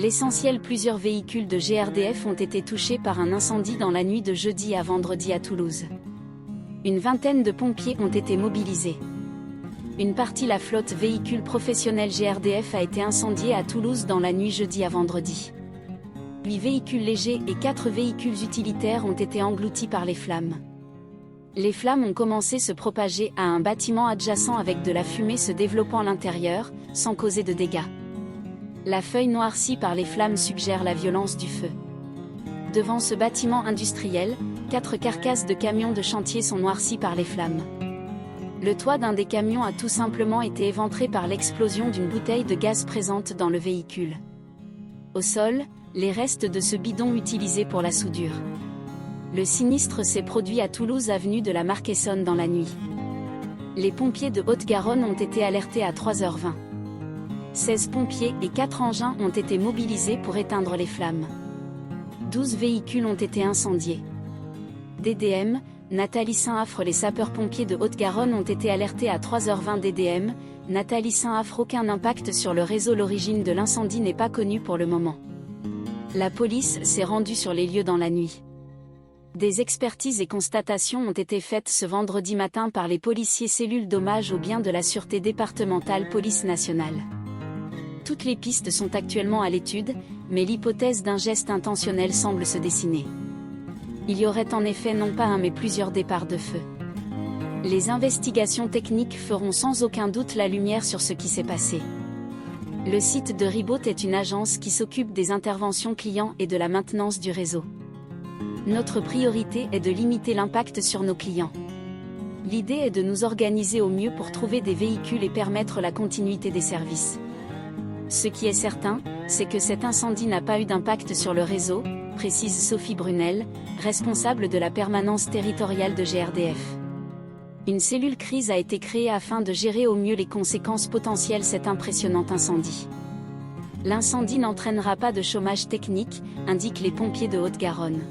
L'essentiel, plusieurs véhicules de GRDF ont été touchés par un incendie dans la nuit de jeudi à vendredi à Toulouse. Une vingtaine de pompiers ont été mobilisés. Une partie la flotte véhicule professionnelle GRDF a été incendiée à Toulouse dans la nuit jeudi à vendredi. 8 véhicules légers et 4 véhicules utilitaires ont été engloutis par les flammes. Les flammes ont commencé à se propager à un bâtiment adjacent avec de la fumée se développant à l'intérieur, sans causer de dégâts. La feuille noircie par les flammes suggère la violence du feu. Devant ce bâtiment industriel, 4 carcasses de camions de chantier sont noircies par les flammes. Le toit d'un des camions a tout simplement été éventré par l'explosion d'une bouteille de gaz présente dans le véhicule. Au sol, les restes de ce bidon utilisé pour la soudure. Le sinistre s'est produit à Toulouse avenue de la Marcaissonne dans la nuit. Les pompiers de Haute-Garonne ont été alertés à 3h20. 16 pompiers et 4 engins ont été mobilisés pour éteindre les flammes. 12 véhicules ont été incendiés. DDM, Nathalie Saint-Affre. Les sapeurs-pompiers de Haute-Garonne ont été alertés à 3h20 DDM, Nathalie Saint-Affre. Aucun impact sur le réseau. L'origine de l'incendie n'est pas connue pour le moment. La police s'est rendue sur les lieux dans la nuit. Des expertises et constatations ont été faites ce vendredi matin par les policiers cellule d'hommage aux biens de la Sûreté départementale Police nationale. Toutes les pistes sont actuellement à l'étude, mais l'hypothèse d'un geste intentionnel semble se dessiner. Il y aurait en effet non pas un mais plusieurs départs de feu. Les investigations techniques feront sans aucun doute la lumière sur ce qui s'est passé. Le site de Ribaut est une agence qui s'occupe des interventions clients et de la maintenance du réseau. Notre priorité est de limiter l'impact sur nos clients. L'idée est de nous organiser au mieux pour trouver des véhicules et permettre la continuité des services. Ce qui est certain, c'est que cet incendie n'a pas eu d'impact sur le réseau, précise Sophie Brunel, responsable de la permanence territoriale de GRDF. Une cellule crise a été créée afin de gérer au mieux les conséquences potentielles de cet impressionnant incendie. L'incendie n'entraînera pas de chômage technique, indiquent les pompiers de Haute-Garonne.